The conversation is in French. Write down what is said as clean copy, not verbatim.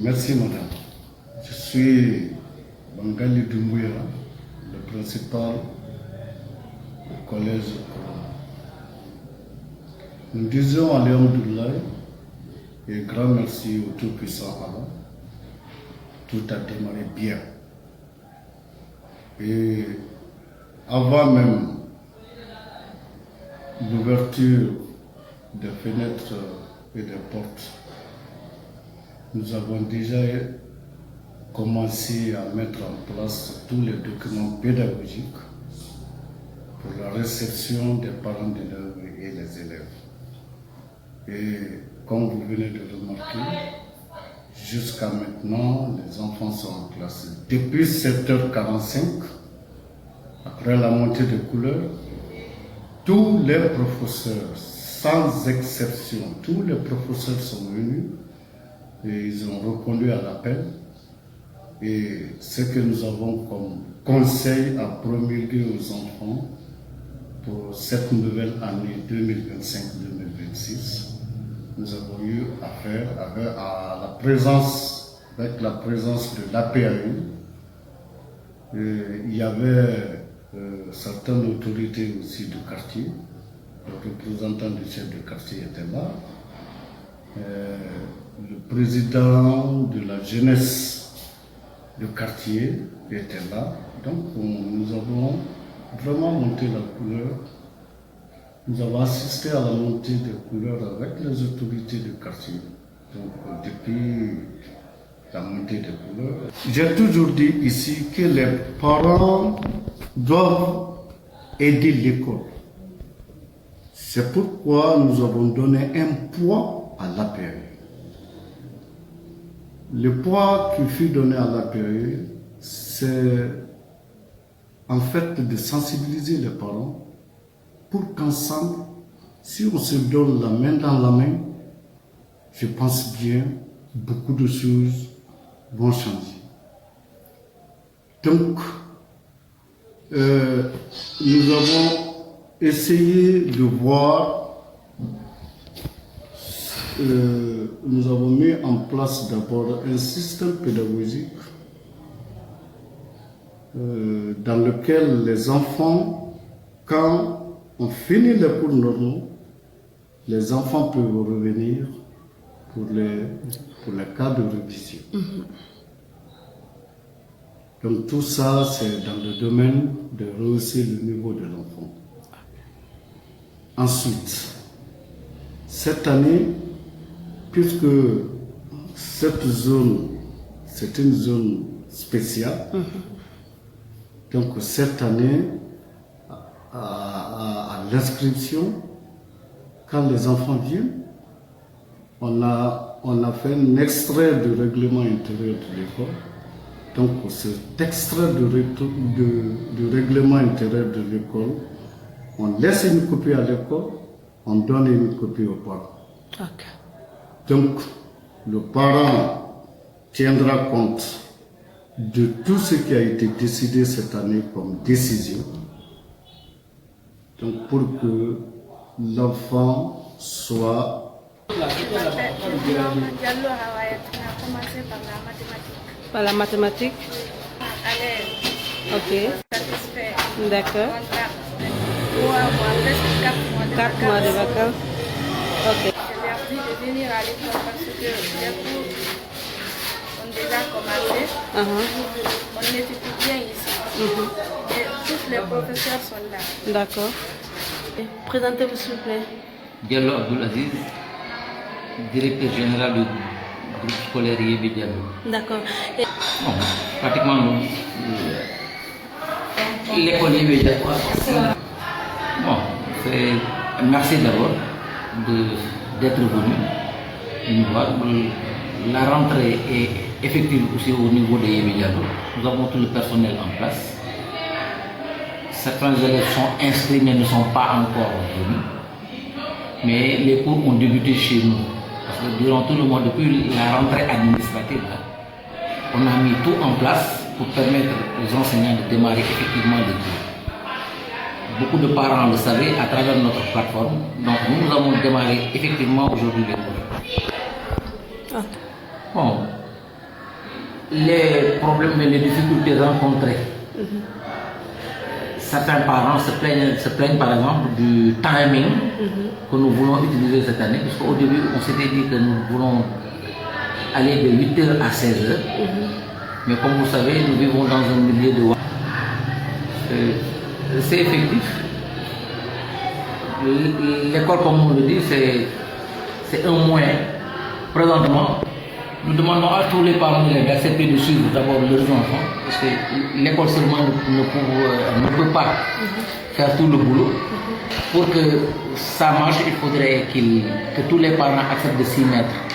Merci madame. Je suis Bangali Doumbouya, le principal du collège Corona. Nous disons Alhamdoulilah et grand merci au Tout-Puissant Allah. Tout a démarré bien. Et avant même l'ouverture des fenêtres et des portes, nous avons déjà commencé à mettre en place tous les documents pédagogiques pour la réception des parents d'élèves et les élèves. Et comme vous venez de remarquer, jusqu'à maintenant, les enfants sont en classe. Depuis 7h45, après la montée de couleurs, tous les professeurs, sans exception, tous les professeurs sont venus et ils ont répondu à l'appel. Et ce que nous avons comme conseil à promulguer aux enfants pour cette nouvelle année 2025-2026, nous avons eu affaire avec la présence de l'APAU. Il y avait certaines autorités aussi du quartier. Le représentant du chef de quartier était là. Le président de la jeunesse du quartier était là. Donc nous avons vraiment monté la couleur. Nous avons assisté à la montée des couleurs avec les autorités du quartier. Donc depuis la montée des couleurs, j'ai toujours dit ici que les parents doivent aider l'école. C'est pourquoi nous avons donné un poids à l'APE. Le poids qui fut donné à l'APE, c'est en fait de sensibiliser les parents pour qu'ensemble, si on se donne la main dans la main, je pense bien beaucoup de choses vont changer. Donc, nous avons essayé de voir, nous avons mis en place d'abord un système pédagogique dans lequel les enfants, quand on finit les cours normaux, les enfants peuvent revenir pour les cas de révision. Donc tout ça, c'est dans le domaine de rehausser le niveau de l'enfant. Ensuite, cette année, puisque cette zone, c'est une zone spéciale, donc cette année, à l'inscription, quand les enfants viennent, on a fait un extrait du règlement intérieur de l'école. Donc cet extrait du règlement intérieur de l'école, on laisse une copie à l'école, on donne une copie aux parents. Okay. Donc le parent tiendra compte de tout ce qui a été décidé cette année comme décision. Donc pour que l'enfant soit... Par la mathématique. Ok. D'accord. 4 mois de vacances. Ok. J'ai envie de venir à l'école parce que les cours ont déjà commencé. On étudie bien ici. Et tous les professeurs sont là. D'accord. Présentez-vous s'il vous plaît. Diallo Abdulaziz, directeur général du groupe scolaire Yébi Diallo. D'accord. Bon, pratiquement l'école Yébi Diallo. Bon, merci d'abord d'être venu nous voir. La rentrée est effective aussi au niveau de Yébi Diallo. Nous avons tout le personnel en place. Certains élèves sont inscrits mais ne sont pas encore venus. Mais les cours ont débuté chez nous. Parce que durant tout le mois, depuis la rentrée administrative, on a mis tout en place pour permettre aux enseignants de démarrer effectivement les cours. Beaucoup de parents le savaient à travers notre plateforme. Donc nous avons démarré effectivement aujourd'hui les cours. Bon, les problèmes et les difficultés rencontrées. Certains parents se plaignent par exemple du timing que nous voulons utiliser cette année, parce qu'au début on s'était dit que nous voulons aller de 8h à 16h, mais comme vous savez, nous vivons dans un milieu de... c'est effectif. L'école, comme on le dit, c'est un moyen. Présentement, nous demandons à tous les parents d'accepter de suivre d'abord leurs enfants, parce que l'école seulement ne peut pas faire tout le boulot. Pour que ça marche, il faudrait que tous les parents acceptent de s'y mettre.